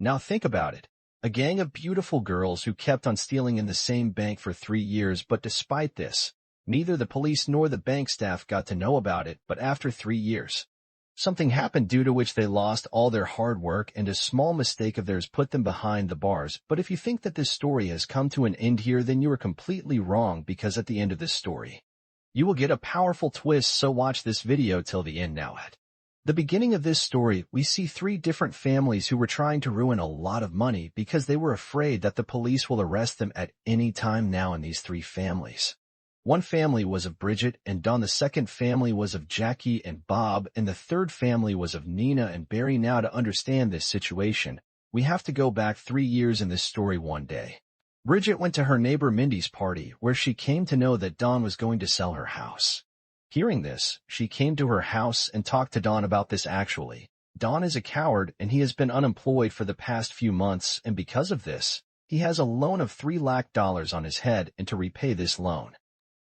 Now think about it. A gang of beautiful girls who kept on stealing in the same bank for 3 years, but despite this, neither the police nor the bank staff got to know about it, but after 3 years, something happened due to which they lost all their hard work and a small mistake of theirs put them behind the bars. But if you think that this story has come to an end here, then you are completely wrong, because at the end of this story, you will get a powerful twist, so watch this video till the end now. At the beginning of this story, we see three different families who were trying to ruin a lot of money because they were afraid that the police will arrest them at any time now. In these three families, one family was of Bridget and Don, the second family was of Jackie and Bob, and the third family was of Nina and Barry. Now to understand this situation, we have to go back 3 years in this story. One day, Bridget went to her neighbor Mindy's party, where she came to know that Don was going to sell her house. Hearing this, she came to her house and talked to Don about this. Actually, Don is a coward and he has been unemployed for the past few months, and because of this, he has a loan of $3 lakh on his head, and to repay this loan,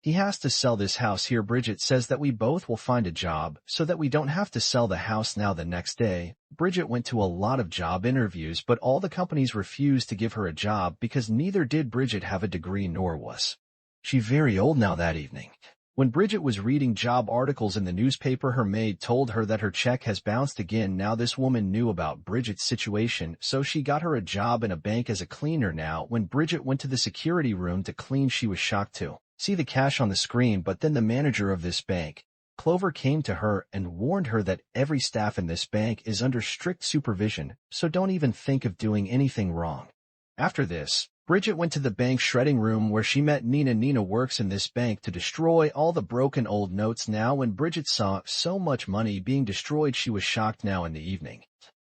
he has to sell this house here. Bridget says that we both will find a job so that we don't have to sell the house now. The next day, Bridget went to a lot of job interviews, but all the companies refused to give her a job because neither did Bridget have a degree, nor was she very old. Now that evening, when Bridget was reading job articles in the newspaper, her maid told her that her check has bounced again. Now this woman knew about Bridget's situation, so she got her a job in a bank as a cleaner. Now when Bridget went to the security room to clean, she was shocked to see the cash on the screen, but then the manager of this bank, Clover, came to her and warned her that every staff in this bank is under strict supervision, so don't even think of doing anything wrong. After this, Bridget went to the bank shredding room where she met Nina. Nina works in this bank to destroy all the broken old notes. Now when Bridget saw so much money being destroyed, she was shocked. Now in the evening,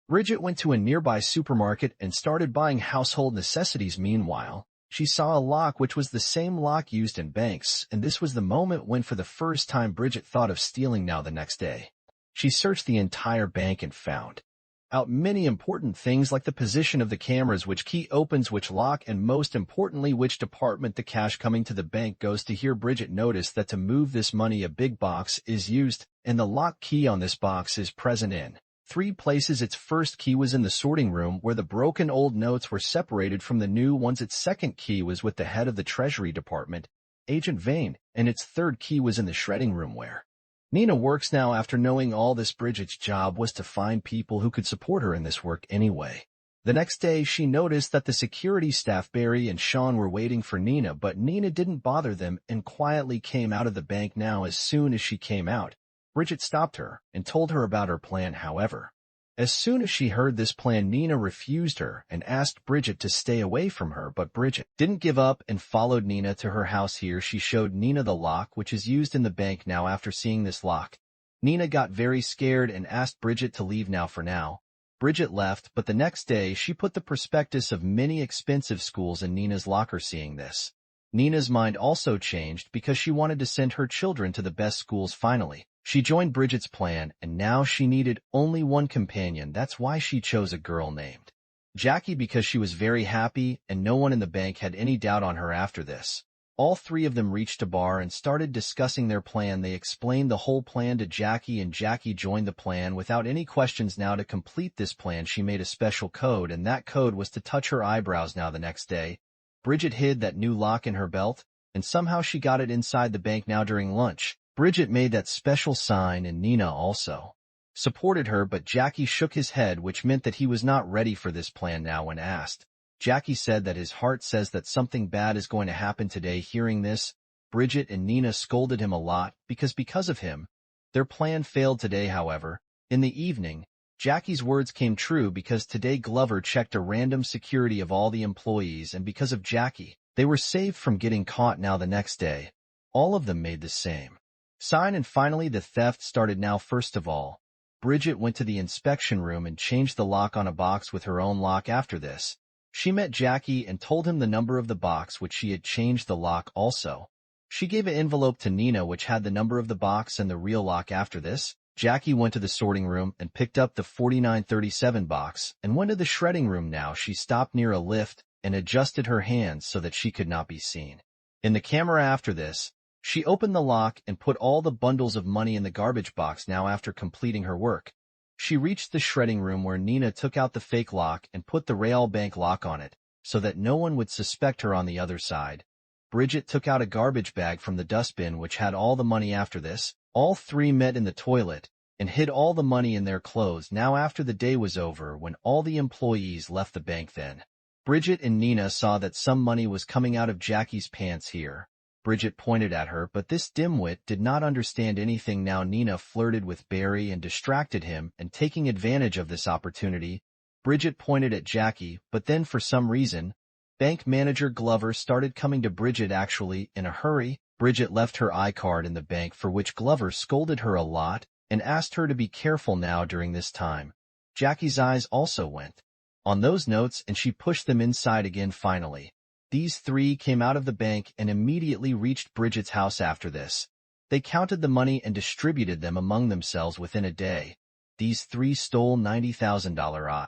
Bridget went to a nearby supermarket and started buying household necessities. Meanwhile, she saw a lock which was the same lock used in banks, and this was the moment when for the first time Bridget thought of stealing. Now the next day, she searched the entire bank and found out many important things like the position of the cameras, which key opens which lock, and most importantly, which department the cash coming to the bank goes to. Here Bridget noticed that to move this money a big box is used, and the lock key on this box is present in 3 places. Its first key was in the sorting room where the broken old notes were separated from the new ones. Its second key was with the head of the Treasury Department, Agent Vane, and its third key was in the shredding room where Nina works. Now after knowing all this, Bridget's job was to find people who could support her in this work anyway. The next day, she noticed that the security staff Barry and Sean were waiting for Nina, but Nina didn't bother them and quietly came out of the bank. Now as soon as she came out, Bridget stopped her and told her about her plan. However, as soon as she heard this plan, Nina refused her and asked Bridget to stay away from her, but Bridget didn't give up and followed Nina to her house. Here she showed Nina the lock which is used in the bank. Now after seeing this lock, Nina got very scared and asked Bridget to leave. Now for now, Bridget left, but the next day she put the prospectus of many expensive schools in Nina's locker. Seeing this, Nina's mind also changed because she wanted to send her children to the best schools. Finally, she joined Bridget's plan, and now she needed only one companion. That's why she chose a girl named Jackie, because she was very happy and no one in the bank had any doubt on her. After this, all three of them reached a bar and started discussing their plan. They explained the whole plan to Jackie, and Jackie joined the plan without any questions. Now to complete this plan, she made a special code, and that code was to touch her eyebrows. Now the next day, Bridget hid that new lock in her belt, and somehow she got it inside the bank. Now during lunch, Bridget made that special sign, and Nina also supported her, but Jackie shook his head, which meant that he was not ready for this plan. Now when asked, Jackie said that his heart says that something bad is going to happen today. Hearing this, Bridget and Nina scolded him a lot because of him, their plan failed today. However, in the evening, Jackie's words came true because today Glover checked a random security of all the employees, and because of Jackie, they were saved from getting caught. Now the next day, all of them made the same sign, and finally the theft started. Now first of all, Bridget went to the inspection room and changed the lock on a box with her own lock. After this, she met Jackie and told him the number of the box which she had changed the lock. Also, she gave an envelope to Nina which had the number of the box and the real lock. After this, Jackie went to the sorting room and picked up the 4937 box and went to the shredding room. Now she stopped near a lift and adjusted her hands so that she could not be seen in the camera. After this, she opened the lock and put all the bundles of money in the garbage box. Now after completing her work, She reached the shredding room where Nina took out the fake lock and put the Real Bank lock on it, so that no one would suspect her on the other side. Bridget took out a garbage bag from the dustbin which had all the money after this. All three met in the toilet and hid all the money in their clothes now after the day was over when all the employees left the bank then. Bridget and Nina saw that some money was coming out of Jackie's pants here. Bridget pointed at her, but this dimwit did not understand anything. Now Nina flirted with Barry and distracted him, and taking advantage of this opportunity, Bridget pointed at Jackie, but then for some reason, bank manager Glover started coming to Bridget actually in a hurry. Bridget left her iCard in the bank, for which Glover scolded her a lot and asked her to be careful now during this time. Jackie's eyes also went on those notes and she pushed them inside again finally. These three came out of the bank and immediately reached Bridget's house after this. They counted the money and distributed them among themselves within a day. These three stole $90,000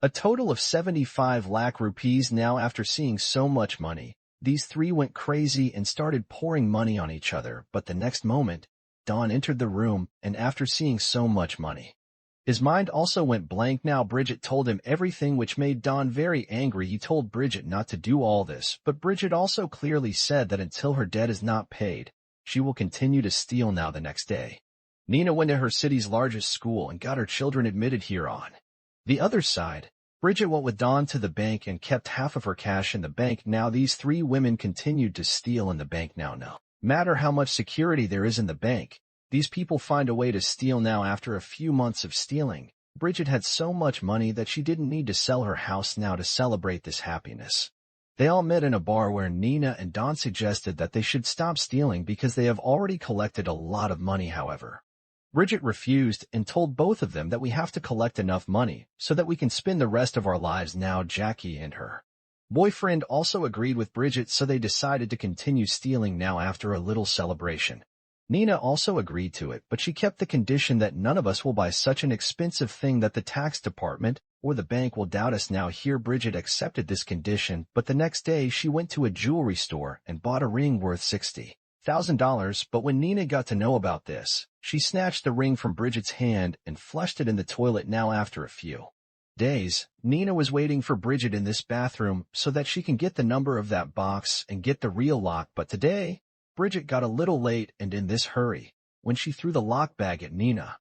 a total of 75 lakh rupees. Now after seeing so much money, these three went crazy and started pouring money on each other, but the next moment, Don entered the room, and after seeing so much money, his mind also went blank. Now Bridget told him everything, which made Don very angry. He told Bridget not to do all this, but Bridget also clearly said that until her debt is not paid, she will continue to steal. Now the next day, Nina went to her city's largest school and got her children admitted here on the other side. Bridget went with Dawn to the bank and kept half of her cash in the bank. Now these three women continued to steal in the bank. Now no matter how much security there is in the bank, these people find a way to steal. Now after a few months of stealing, Bridget had so much money that she didn't need to sell her house now to celebrate this happiness. They all met in a bar where Nina and Dawn suggested that they should stop stealing because they have already collected a lot of money. However, Bridget refused and told both of them that we have to collect enough money so that we can spend the rest of our lives. Now Jackie and her boyfriend also agreed with Bridget, so they decided to continue stealing. Now after a little celebration, Nina also agreed to it, but she kept the condition that none of us will buy such an expensive thing that the tax department or the bank will doubt us. Now here Bridget accepted this condition, but the next day she went to a jewelry store and bought a ring worth $60,000, but when Nina got to know about this, she snatched the ring from Bridget's hand and flushed it in the toilet. Now after a few days, Nina was waiting for Bridget in this bathroom so that she can get the number of that box and get the real lock, but today, Bridget got a little late, and in this hurry, when she threw the lock bag at Nina,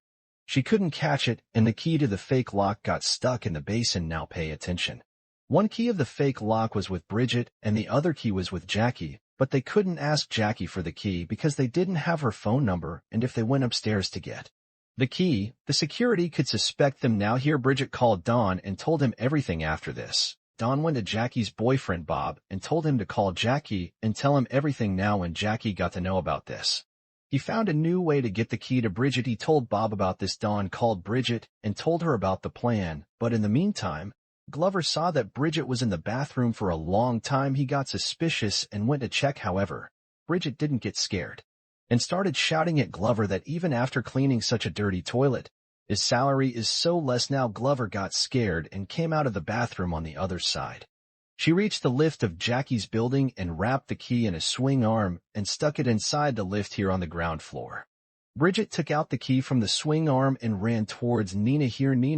she couldn't catch it, and the key to the fake lock got stuck in the basin. Now pay attention. One key of the fake lock was with Bridget, and the other key was with Jackie, but they couldn't ask Jackie for the key because they didn't have her phone number, and if they went upstairs to get the key, the security could suspect them. Now here Bridget called Don and told him everything. After this, Don went to Jackie's boyfriend Bob and told him to call Jackie and tell him everything. Now when Jackie got to know about this, he found a new way to get the key to Bridget. He told Bob about this. Don called Bridget and told her about the plan, but in the meantime, Glover saw that Bridget was in the bathroom for a long time. He got suspicious and went to check. However, Bridget didn't get scared and started shouting at Glover that even after cleaning such a dirty toilet, his salary is so less. Now Glover got scared and came out of the bathroom on the other side. She reached the lift of Jackie's building and wrapped the key in a swing arm and stuck it inside the lift here on the ground floor. Bridget took out the key from the swing arm and ran towards Nina. Here Nina